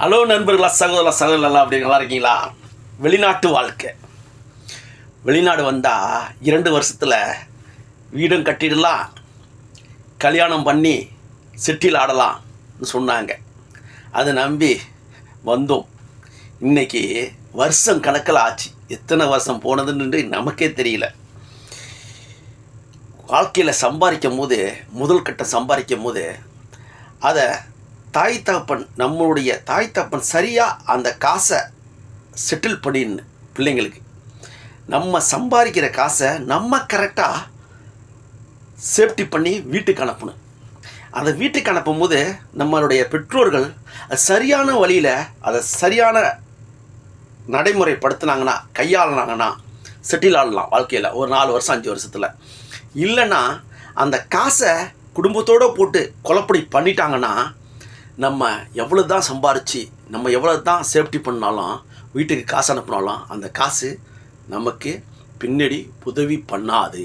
Hello நண்பர்களா, சகோதரர்களா, அப்படி நல்லா இருக்கீங்களா? வெளிநாட்டு வாழ்க்கை. வெளிநாடு வந்தால் 2 வருஷத்தில் வீடும் கட்டிடலாம், கல்யாணம் பண்ணி செட்டில் ஆடலாம்னு சொன்னாங்க. அதை நம்பி வந்தோம். இன்றைக்கி வருஷம் கணக்கில் ஆச்சு. எத்தனை வருஷம் போனதுன்னு நமக்கே தெரியல. வாழ்க்கையில் சம்பாதிக்கும் போது, முதல் கட்டம் சம்பாதிக்கும் போது அதை நம்மளுடைய தாய் தகப்பன் சரியாக அந்த காசை செட்டில் பண்ணிடணும். பிள்ளைங்களுக்கு நம்ம சம்பாதிக்கிற காசை நம்ம கரெக்டாக சேஃப்டி பண்ணி வீட்டுக்கு அனுப்பணும். அதை வீட்டுக்கு அனுப்பும் போது நம்மளுடைய பெற்றோர்கள் சரியான வழியில் அதை சரியான நடைமுறைப்படுத்தினாங்கன்னா, கையாளினாங்கன்னா செட்டில் ஆடலாம் வாழ்க்கையில் ஒரு 4 வருஷம் 5 வருஷத்தில். இல்லைன்னா அந்த காசை குடும்பத்தோடு போட்டு கொலப்படி பண்ணிட்டாங்கன்னா, நம்ம எவ்வளோ தான் சம்பாரித்து நம்ம எவ்வளோ தான் சேஃப்டி பண்ணாலும், வீட்டுக்கு காசு அனுப்பினாலும் அந்த காசு நமக்கு பின்னாடி உதவி பண்ணாது.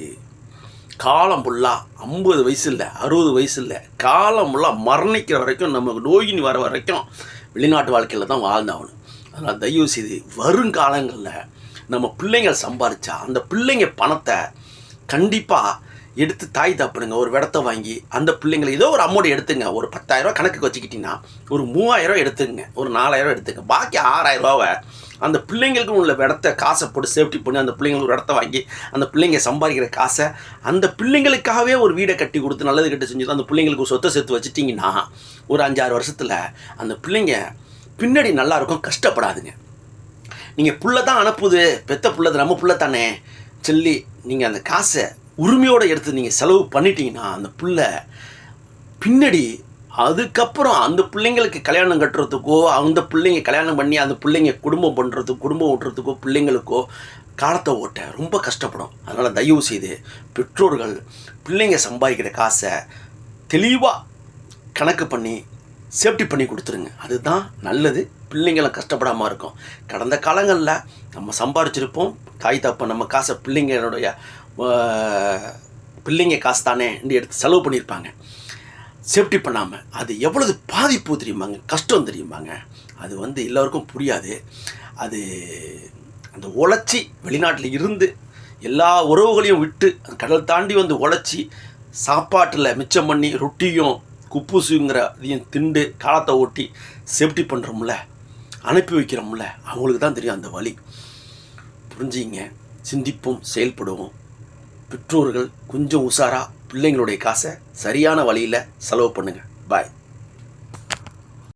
காலம் ஃபுல்லாக 50 வயசு இல்லை, 60 வயசு இல்லை, காலம் ஃபுல்லாக மரணிக்கிற வரைக்கும், நமக்கு நோயின்னு வர வரைக்கும் வெளிநாட்டு வாழ்க்கையில் தான் வாழ்ந்தாகணும். அதனால் தயவு செய்து வருங்காலங்களில் நம்ம பிள்ளைங்கள் சம்பாதிச்சா அந்த பிள்ளைங்க பணத்தை கண்டிப்பாக எடுத்து தாய் தப்புடுங்க. ஒரு இடத்த வாங்கி அந்த பிள்ளைங்களை ஏதோ ஒரு அமௌண்ட் எடுத்துங்க. ஒரு 10,000 கணக்குக்கு வச்சுக்கிட்டிங்கன்னா ஒரு 3,000 எடுத்துங்க, ஒரு 4,000 எடுத்துங்க. பாக்கி 6,000 அந்த பிள்ளைங்களுக்கு உள்ள இடத்த காசை போட்டு சேஃப்டி பண்ணி அந்த பிள்ளைங்களுக்கு ஒரு இடத்த வாங்கி அந்த பிள்ளைங்க சம்பாதிக்கிற காசை அந்த பிள்ளைங்களுக்காகவே ஒரு வீடை கட்டி கொடுத்து நல்லது கட்டி செஞ்சு அந்த பிள்ளைங்களுக்கு ஒரு சொத்தை சேர்த்து வச்சுட்டிங்கன்னா ஒரு 5-6 வருஷத்தில் அந்த பிள்ளைங்க பின்னாடி நல்லாயிருக்கும், கஷ்டப்படாதுங்க. நீங்கள் புள்ள தான் அனுப்புது, பெத்த புள்ளது நம்ம புள்ள தானே சொல்லி நீங்கள் அந்த காசை உரிமையோடு எடுத்து நீங்கள் செலவு பண்ணிட்டீங்கன்னா அந்த பிள்ளை பின்னாடி அதுக்கப்புறம் அந்த பிள்ளைங்களுக்கு கல்யாணம் கட்டுறதுக்கோ, அந்த பிள்ளைங்க கல்யாணம் பண்ணி அந்த பிள்ளைங்க குடும்பம் பண்ணுறதுக்கோ, குடும்பம் ஓட்டுறதுக்கோ, பிள்ளைங்களுக்கோ காலத்தை ஓட்ட ரொம்ப கஷ்டப்படும். அதனால் தயவு செய்து பெற்றோர்கள் பிள்ளைங்க சம்பாதிக்கிற காசை தெளிவாக கணக்கு பண்ணி சேஃப்டி பண்ணி கொடுத்துருங்க. அதுதான் நல்லது. பிள்ளைங்களும் கஷ்டப்படாமல் இருக்கும். கடந்த காலங்களில் நம்ம சம்பாதிச்சிருப்போம், தாய் தப்ப நம்ம காசை பிள்ளைங்க காசு தானே எடுத்து செலவு பண்ணியிருப்பாங்க சேஃப்டி பண்ணாமல். அது எவ்வளவு பாதிப்பு தெரியுமாங்க, கஷ்டம் தெரியுமாங்க. அது எல்லோருக்கும் புரியாது. அது அந்த உழைச்சி வெளிநாட்டில் இருந்து எல்லா உறவுகளையும் விட்டு கடல் தாண்டி உழைச்சி சாப்பாட்டில் மிச்சம் பண்ணி ரொட்டியும் குப்பூசுங்கிற இதையும் திண்டு காலத்தை ஓட்டி சேஃப்டி பண்ணுறோம்ல, அனுப்பி வைக்கிறோம்ல, அவங்களுக்கு தான் தெரியும் அந்த வழி. புரிஞ்சிங்க. சிந்திப்போம், செயல்படுவோம். பெற்றோர்கள் கொஞ்சம் உஷாராக பிள்ளைங்களுடைய காசை சரியான வழியில் செலவு பண்ணுங்கள். பாய்.